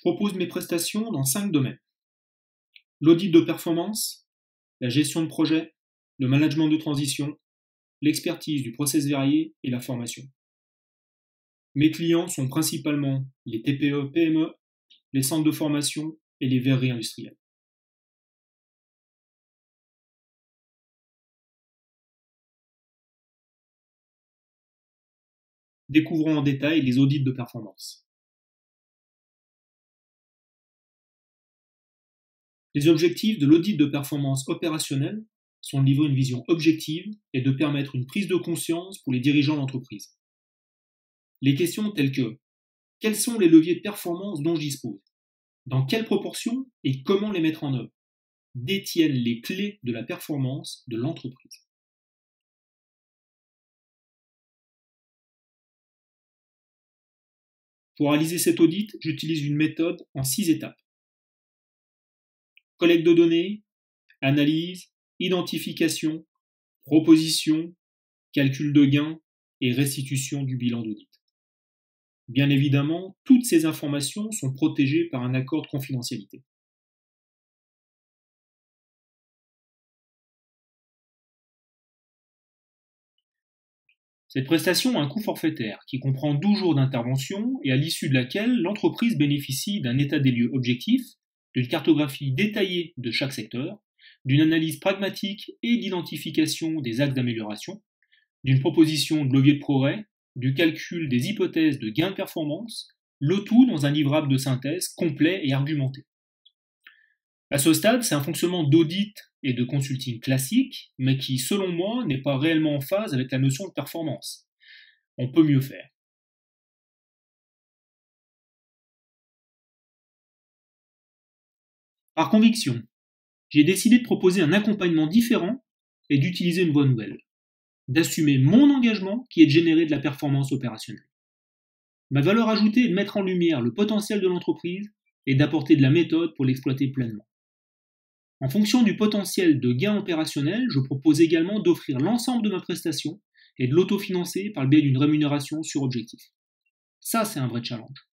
propose mes prestations dans 5 domaines. L'audit de performance, la gestion de projet, le management de transition, l'expertise du process verrier et la formation. Mes clients sont principalement les TPE, PME, les centres de formation et les verreries industrielles. Découvrons en détail les audits de performance. Les objectifs de l'audit de performance opérationnelle sont de livrer une vision objective et de permettre une prise de conscience pour les dirigeants d'entreprise. Les questions telles que: quels sont les leviers de performance dont je dispose? Dans quelle proportion et comment les mettre en œuvre? Détiennent les clés de la performance de l'entreprise. Pour réaliser cet audit, j'utilise une méthode en 6 étapes. Collecte de données, analyse, identification, proposition, calcul de gains et restitution du bilan d'audit. Bien évidemment, toutes ces informations sont protégées par un accord de confidentialité. Cette prestation a un coût forfaitaire qui comprend 12 jours d'intervention et à l'issue de laquelle l'entreprise bénéficie d'un état des lieux objectif, d'une cartographie détaillée de chaque secteur, d'une analyse pragmatique et d'identification des axes d'amélioration, d'une proposition de levier de progrès, du calcul des hypothèses de gain de performance, le tout dans un livrable de synthèse complet et argumenté. À ce stade, c'est un fonctionnement d'audit et de consulting classique, mais qui, selon moi, n'est pas réellement en phase avec la notion de performance. On peut mieux faire. Par conviction, j'ai décidé de proposer un accompagnement différent et d'utiliser une voie nouvelle, d'assumer mon engagement qui est de générer de la performance opérationnelle. Ma valeur ajoutée est de mettre en lumière le potentiel de l'entreprise et d'apporter de la méthode pour l'exploiter pleinement. En fonction du potentiel de gain opérationnel, je propose également d'offrir l'ensemble de ma prestation et de l'autofinancer par le biais d'une rémunération sur objectif. Ça, c'est un vrai challenge.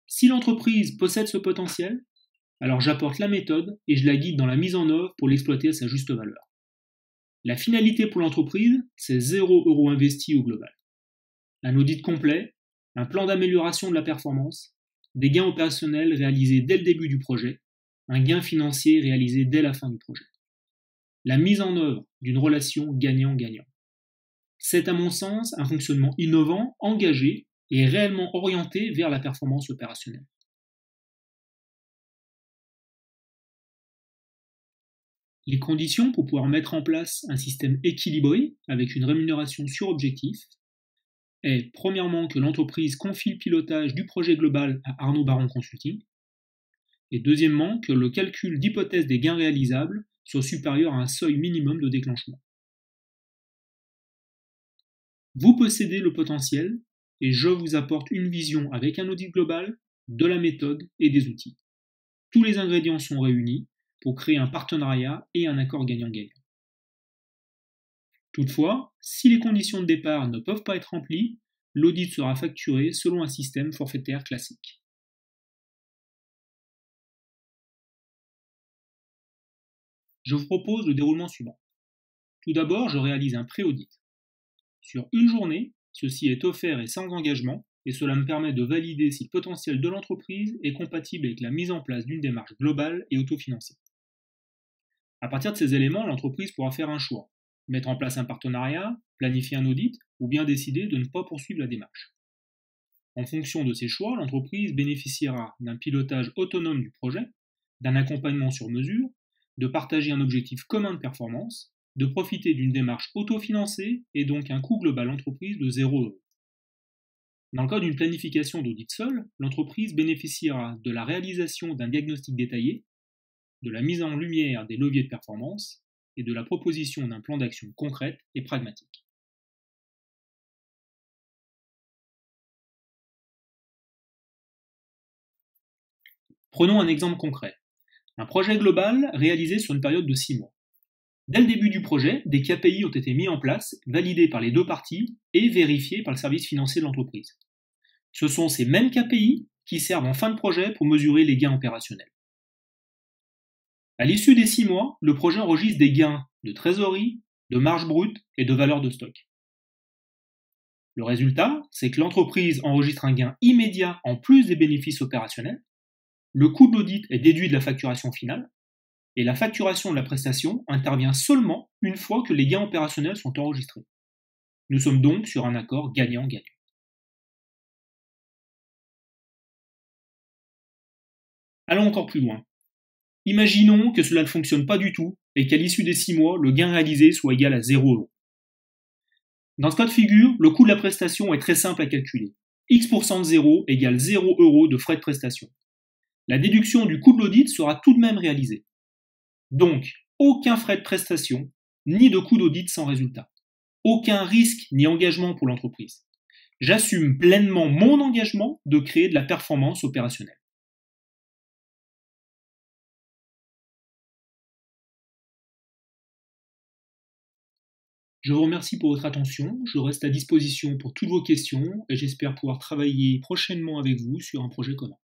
Si l'entreprise possède ce potentiel, alors j'apporte la méthode et je la guide dans la mise en œuvre pour l'exploiter à sa juste valeur. La finalité pour l'entreprise, c'est 0 € investi au global. Un audit complet, un plan d'amélioration de la performance, des gains opérationnels réalisés dès le début du projet, un gain financier réalisé dès la fin du projet. La mise en œuvre d'une relation gagnant-gagnant. C'est à mon sens un fonctionnement innovant, engagé et réellement orienté vers la performance opérationnelle. Les conditions pour pouvoir mettre en place un système équilibré avec une rémunération sur objectif est premièrement que l'entreprise confie le pilotage du projet global à Arnaud Baron Consulting, et deuxièmement que le calcul d'hypothèse des gains réalisables soit supérieur à un seuil minimum de déclenchement. Vous possédez le potentiel et je vous apporte une vision avec un audit global, de la méthode et des outils. Tous les ingrédients sont réunis pour créer un partenariat et un accord gagnant-gagnant. Toutefois, si les conditions de départ ne peuvent pas être remplies, l'audit sera facturé selon un système forfaitaire classique. Je vous propose le déroulement suivant. Tout d'abord, je réalise un pré-audit. Sur une journée, ceci est offert et sans engagement, et cela me permet de valider si le potentiel de l'entreprise est compatible avec la mise en place d'une démarche globale et autofinancée. À partir de ces éléments, l'entreprise pourra faire un choix, mettre en place un partenariat, planifier un audit, ou bien décider de ne pas poursuivre la démarche. En fonction de ces choix, l'entreprise bénéficiera d'un pilotage autonome du projet, d'un accompagnement sur mesure, de partager un objectif commun de performance, de profiter d'une démarche autofinancée et donc un coût global entreprise de 0 €. Dans le cas d'une planification d'audit seul, l'entreprise bénéficiera de la réalisation d'un diagnostic détaillé, de la mise en lumière des leviers de performance et de la proposition d'un plan d'action concrète et pragmatique. Prenons un exemple concret. Un projet global réalisé sur une période de 6 mois. Dès le début du projet, des KPI ont été mis en place, validés par les deux parties et vérifiés par le service financier de l'entreprise. Ce sont ces mêmes KPI qui servent en fin de projet pour mesurer les gains opérationnels. À l'issue des 6 mois, le projet enregistre des gains de trésorerie, de marge brute et de valeur de stock. Le résultat, c'est que l'entreprise enregistre un gain immédiat en plus des bénéfices opérationnels, le coût de l'audit est déduit de la facturation finale, et la facturation de la prestation intervient seulement une fois que les gains opérationnels sont enregistrés. Nous sommes donc sur un accord gagnant-gagnant. Allons encore plus loin. Imaginons que cela ne fonctionne pas du tout et qu'à l'issue des 6 mois, le gain réalisé soit égal à 0 €. Dans ce cas de figure, le coût de la prestation est très simple à calculer. X% de 0 égale 0 € de frais de prestation. La déduction du coût de l'audit sera tout de même réalisée. Donc, aucun frais de prestation, ni de coût d'audit sans résultat. Aucun risque ni engagement pour l'entreprise. J'assume pleinement mon engagement de créer de la performance opérationnelle. Je vous remercie pour votre attention, je reste à disposition pour toutes vos questions et j'espère pouvoir travailler prochainement avec vous sur un projet commun.